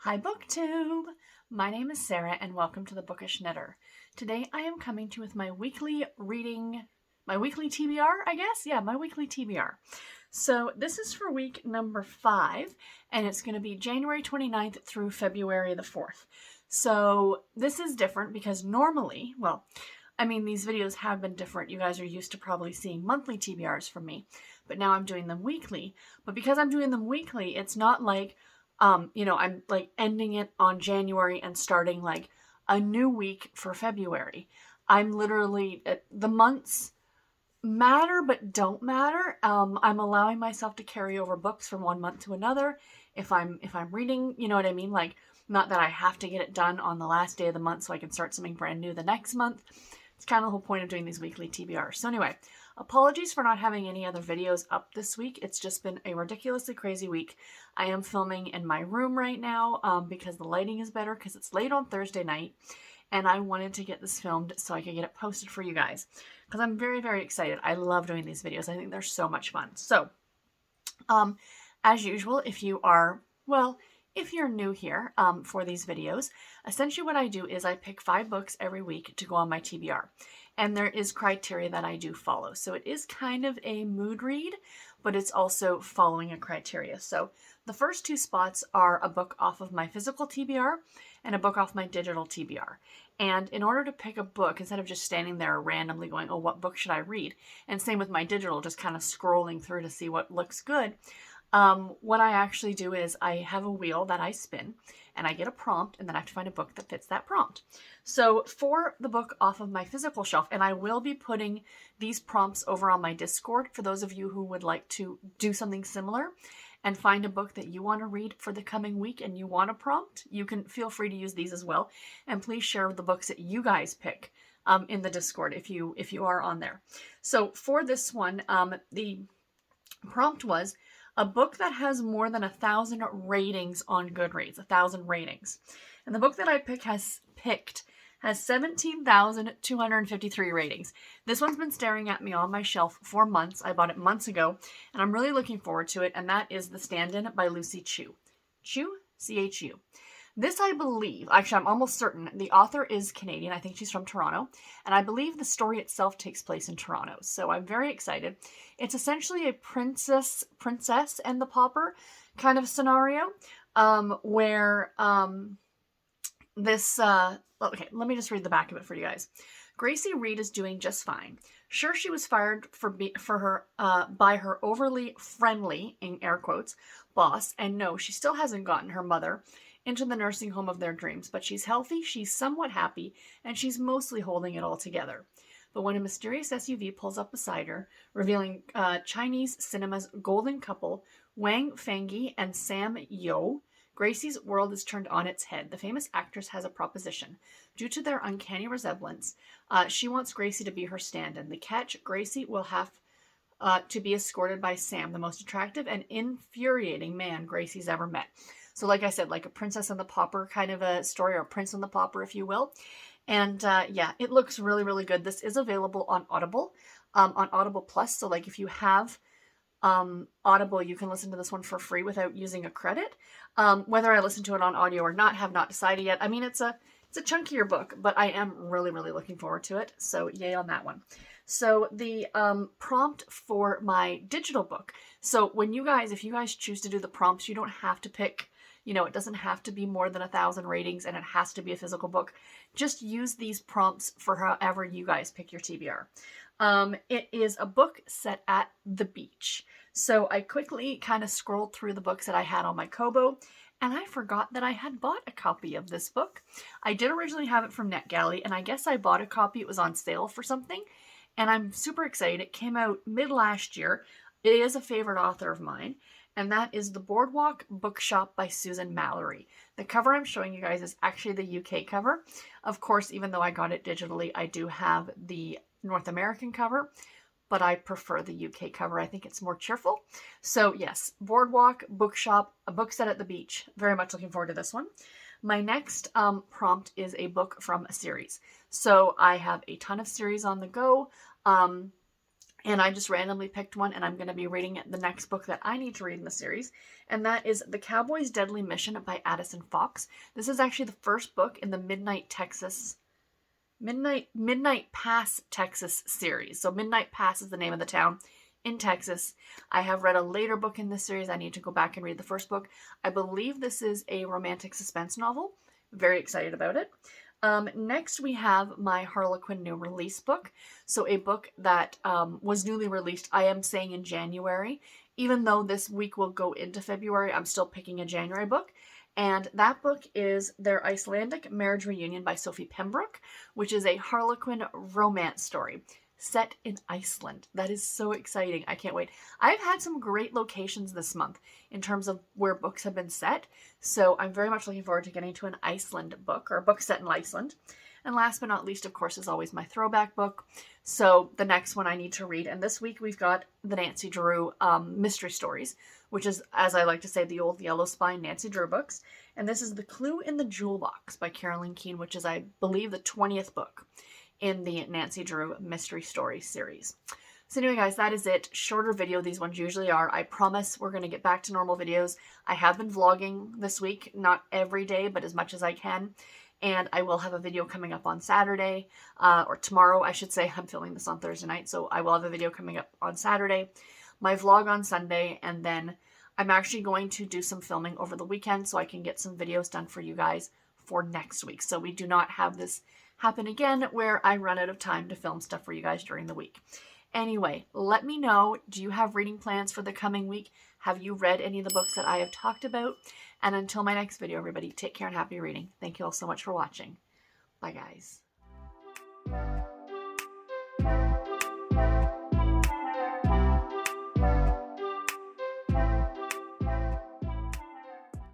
Hi BookTube! My name is Sarah and welcome to the Bookish Knitter. Today I am coming to you with my weekly reading, my weekly TBR, I guess? Yeah, my weekly TBR. So this is for week number 5 and it's going to be January 29th through February the 4th. So this is different because normally, these videos have been different. You guys are used to probably seeing monthly TBRs from me, but now I'm doing them weekly. But because I'm doing them weekly, it's not like I'm like ending it on January and starting like a new week for February. I'm literally, the months matter but don't matter. I'm allowing myself to carry over books from one month to another. If I'm reading, you know what I mean? Like, not that I have to get it done on the last day of the month so I can start something brand new the next month. It's kind of the whole point of doing these weekly TBRs. So anyway, apologies for not having any other videos up this week. It's just been a ridiculously crazy week. I am filming in my room right now because the lighting is better because it's late on Thursday night. And I wanted to get this filmed so I could get it posted for you guys because I'm very, very excited. I love doing these videos. I think they're so much fun. So, as usual, if you're new here for these videos, essentially what I do is I pick 5 books every week to go on my TBR. And there is criteria that I do follow. So it is kind of a mood read, but it's also following a criteria. So the first 2 spots are a book off of my physical TBR and a book off my digital TBR. And in order to pick a book, instead of just standing there randomly going, oh, what book should I read? And same with my digital, just kind of scrolling through to see what looks good. What I actually do is I have a wheel that I spin and I get a prompt and then I have to find a book that fits that prompt. So for the book off of my physical shelf, and I will be putting these prompts over on my Discord for those of you who would like to do something similar and find a book that you want to read for the coming week and you want a prompt, you can feel free to use these as well. And please share the books that you guys pick in the Discord if you are on there. So for this one, the prompt was a book that has more than 1,000 ratings on Goodreads, 1,000 ratings. And the book that I has 17,253 ratings. This one's been staring at me on my shelf for months. I bought it months ago, and I'm really looking forward to it, and that is The Stand-In by Lucy Chu. Chu? C-H-U. This, I believe, actually I'm almost certain, the author is Canadian. I think she's from Toronto. And I believe the story itself takes place in Toronto. So I'm very excited. It's essentially a princess and the pauper kind of scenario where okay, let me just read the back of it for you guys. Gracie Reed is doing just fine. Sure, she was fired by her overly friendly, in air quotes, boss. And no, she still hasn't gotten her mother into the nursing home of their dreams, but she's healthy, she's somewhat happy, and she's mostly holding it all together. But when a mysterious SUV pulls up beside her, revealing Chinese cinema's golden couple, Wang Fengyi and Sam Yo, Gracie's world is turned on its head. The famous actress has a proposition. Due to their uncanny resemblance, she wants Gracie to be her stand-in. The catch, Gracie will have to be escorted by Sam, the most attractive and infuriating man Gracie's ever met. So like I said, like a Princess and the Pauper kind of a story, or Prince and the Pauper, if you will. And yeah, it looks really, really good. This is available on Audible, on Audible Plus. So like if you have Audible, you can listen to this one for free without using a credit. Whether I listen to it on audio or not, have not decided yet. I mean, it's a chunkier book, but I am really, really looking forward to it. So yay on that one. So the prompt for my digital book. So if you guys choose to do the prompts, you don't have to pick, it doesn't have to be more than 1,000 ratings and it has to be a physical book. Just use these prompts for however you guys pick your TBR. It is a book set at the beach. So I quickly kind of scrolled through the books that I had on my Kobo, and I forgot that I had bought a copy of this book. I did originally have it from NetGalley, and I guess I bought a copy. It was on sale for something, and I'm super excited. It came out mid last year. It is a favorite author of mine, and that is The Boardwalk Bookshop by Susan Mallory. The cover I'm showing you guys is actually the UK cover. Of course, even though I got it digitally, I do have the North American cover, but I prefer the UK cover. I think it's more cheerful. So yes, Boardwalk Bookshop, a book set at the beach. Very much looking forward to this one. My next prompt is a book from a series. So I have a ton of series on the go. And I just randomly picked one, and I'm going to be reading the next book that I need to read in the series, and that is The Cowboy's Deadly Mission by Addison Fox. This is actually the first book in the Midnight Pass, Texas series. So Midnight Pass is the name of the town in Texas. I have read a later book in this series. I need to go back and read the first book. I believe this is a romantic suspense novel. Very excited about it. Next, we have my Harlequin new release book. So a book that was newly released, I am saying in January. Even though this week will go into February, I'm still picking a January book. And that book is Their Icelandic Marriage Reunion by Sophie Pembroke, which is a Harlequin romance story set in Iceland. That is so exciting. I can't wait. I've had some great locations this month in terms of where books have been set. So I'm very much looking forward to getting to an Iceland book, or a book set in Iceland. And last but not least, of course, is always my throwback book. So the next one I need to read. And this week we've got the Nancy Drew mystery stories, which is, as I like to say, the old Yellow Spine Nancy Drew books. And this is The Clue in the Jewel Box by Carolyn Keene, which is, I believe, the 20th book in the Nancy Drew mystery story series. So anyway, guys, that is it. Shorter video, these ones usually are. I promise we're going to get back to normal videos. I have been vlogging this week, not every day, but as much as I can. And I will have a video coming up on Saturday, or tomorrow, I should say. I'm filming this on Thursday night, so I will have a video coming up on Saturday, my vlog on Sunday, and then I'm actually going to do some filming over the weekend so I can get some videos done for you guys for next week. So we do not have this happen again where I run out of time to film stuff for you guys during the week. Anyway, let me know, do you have reading plans for the coming week? Have you read any of the books that I have talked about? And until my next video, everybody, take care and happy reading. Thank you all so much for watching. Bye, guys.